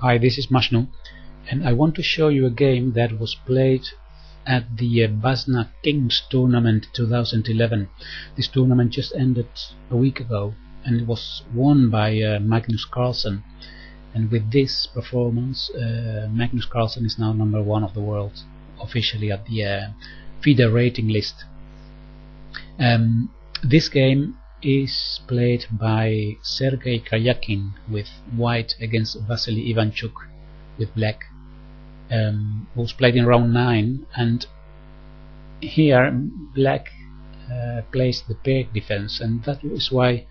Hi, this is Mashnu, and I want to show you a game that was played at the Basna Kings tournament 2011. This tournament just ended a week ago, and it was won by Magnus Carlsen. And with this performance, Magnus Carlsen is now #1 of the world, officially at the FIDE rating list. This game is played by Sergei Karjakin with white against Vasily Ivanchuk with black. Was played in round 9, and here black plays the pair defense, and that is why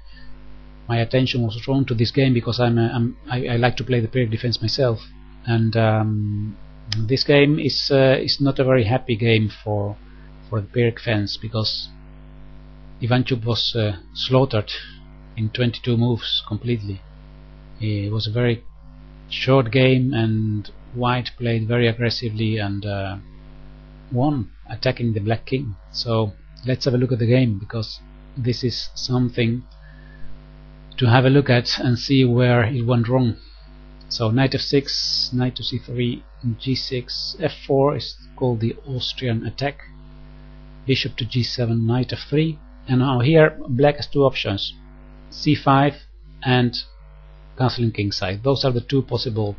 my attention was drawn to this game, because I like to play the pair defense myself, and this game is not a very happy game for the pair defense, because Ivanchuk was slaughtered in 22 moves completely. It was a very short game, and white played very aggressively and won, attacking the black king. So let's have a look at the game, because this is something to have a look at and see where it went wrong. So knight f6, knight to c3, g6, f4 is called the Austrian attack, bishop to g7, knight f3. And now here black has two options, c5 and castling kingside. Those are the two possible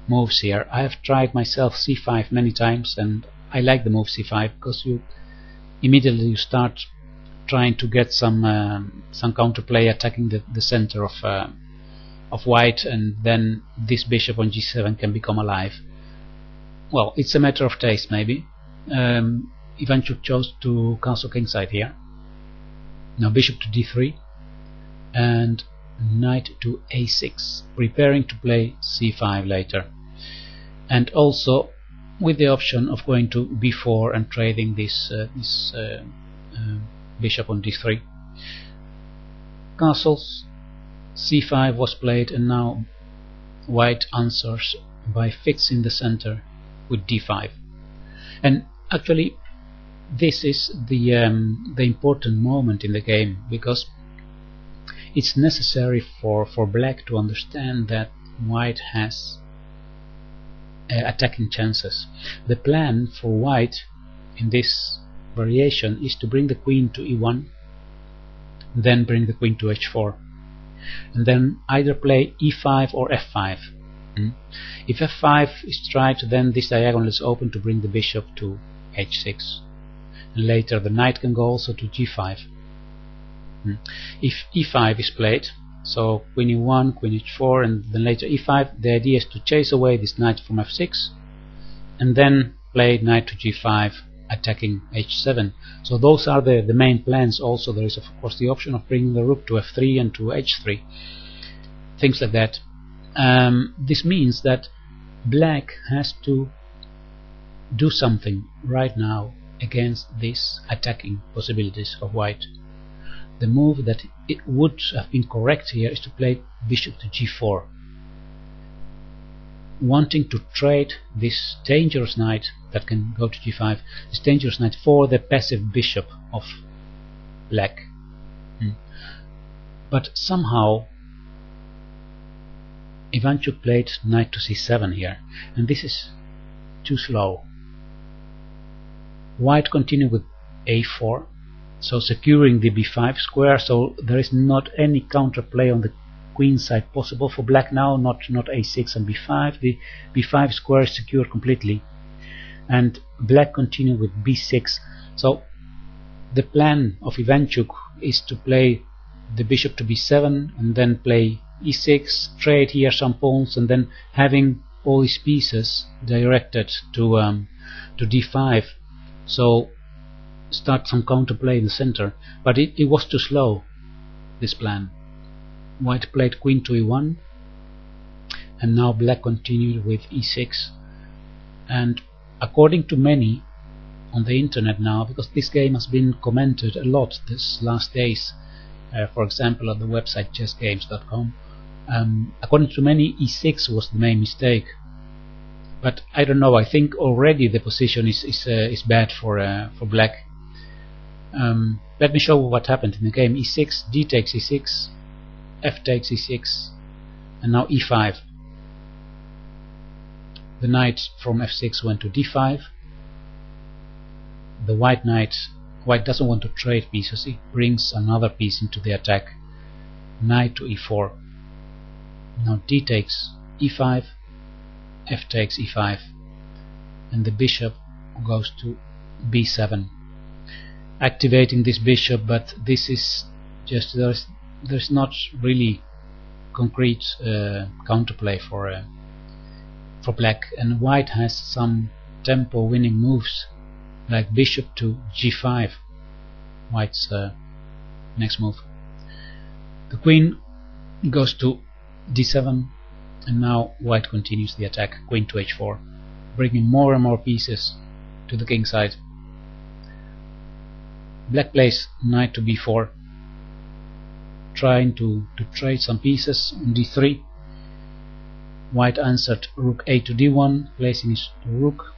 moves here. I have tried myself c5 many times, and I like the move c5 because you immediately start trying to get some counterplay, attacking the center of white, and then this bishop on g7 can become alive. Well, it's a matter of taste maybe. Ivanchuk chose to castle kingside here. Now bishop to d3 and knight to a6, preparing to play c5 later, and also with the option of going to b4 and trading this bishop on d3. Castles, c5 was played, and now white answers by fixing the center with d5. And actually this is the important moment in the game, because it's necessary for black to understand that white has attacking chances. The plan for white in this variation is to bring the queen to e1, then bring the queen to h4, and then either play e5 or f5. If f5 is tried, then this diagonal is open to bring the bishop to h6, and later the knight can go also to g5. If e5 is played, so queen e1, queen h4, and then later e5, the idea is to chase away this knight from f6 and then play knight to g5, attacking h7. So those are the main plans. Also there is of course the option of bringing the rook to f3 and to h3, things like that. This means that black has to do something right now against these attacking possibilities of white. The move that it would have been correct here is to play bishop to g4, wanting to trade this dangerous knight that can go to g5, this dangerous knight, for the passive bishop of black. But somehow Ivanchuk played knight to c7 here, and this is too slow. White continued with a4, so securing the b5 square, so there is not any counterplay on the queen side possible for black now, not a6 and b5. The b5 square is secured completely, and black continued with b6. So the plan of Ivanchuk is to play the bishop to b7 and then play e6, trade here some pawns, and then having all these pieces directed to d5, so start some counterplay in the center. But it was too slow, this plan. White played queen to e1, and now black continued with e6. And according to many on the internet now, because this game has been commented a lot this last days, for example at the website chessgames.com, according to many, e6 was the main mistake. But I don't know, I think already the position is bad for black. Let me show what happened in the game. e6, d takes e6, f takes e6, and now e5. the knight from f6 went to d5. The white doesn't want to trade pieces, he brings another piece into the attack. Knight to e4. Now d takes e5, f takes e5, and the bishop goes to b7, activating this bishop, but this is just there's not really concrete counterplay for black, and white has some tempo winning moves like bishop to g5, white's next move. The queen goes to d7, and now white continues the attack, queen to h4, bringing more and more pieces to the king side. Black plays knight to b4, trying to trade some pieces on d3. White answered rook a to d1, placing his rook.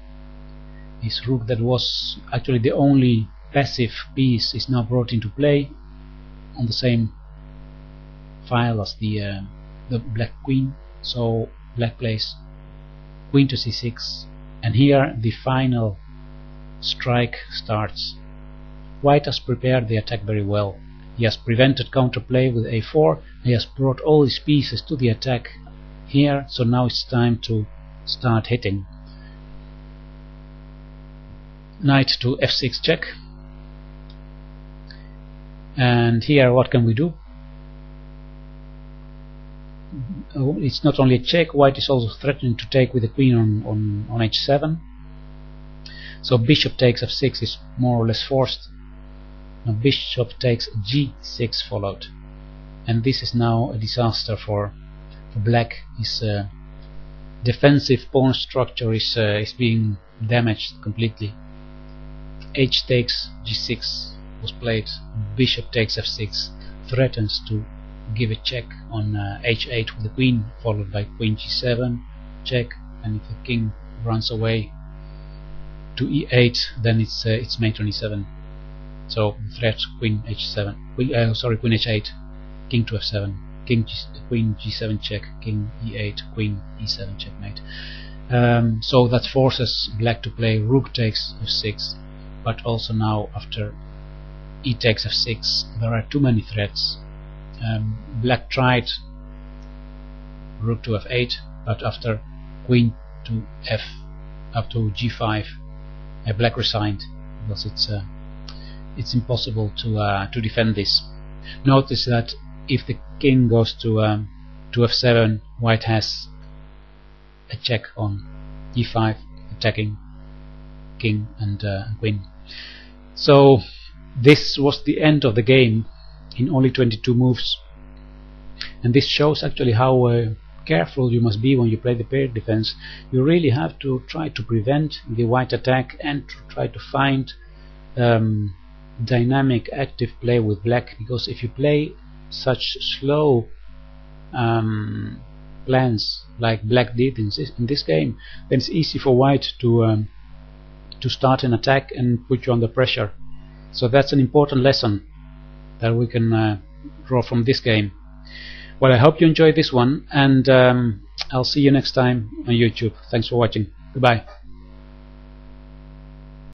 His rook that was actually the only passive piece is now brought into play on the same file as the black queen. So black plays queen to c6, and here the final strike starts. White has prepared the attack very well. He has prevented counterplay with a4. He has brought all his pieces to the attack here, so now it's time to start hitting. Knight to f6 check, and here what can we do? It's not only a check, white is also threatening to take with the queen on h7, so bishop takes f6 is more or less forced. Now bishop takes g6 followed, and this is now a disaster for black. His defensive pawn structure is being damaged completely. H takes g6 was played, bishop takes f6, threatens to give a check on h8 with the queen, followed by queen g7 check, and if the king runs away to e8, then it's mate on e7. So threat queen h7, queen h8, king to f7, queen g7 check, king e8, queen e7 checkmate. So that forces black to play rook takes f6, but also now after e takes f6 there are too many threats. Black tried rook to f8, but after queen to f up to g5, black resigned because it's impossible to defend this. Notice that if the king goes to f7, white has a check on e5, attacking king and queen. So this was the end of the game in only 22 moves, and this shows actually how careful you must be when you play the paired defense. You really have to try to prevent the white attack and to try to find dynamic active play with black, because if you play such slow plans like black did in this game, then it's easy for white to start an attack and put you under pressure. So that's an important lesson that we can draw from this game. Well, I hope you enjoyed this one, and I'll see you next time on YouTube. Thanks for watching. Goodbye.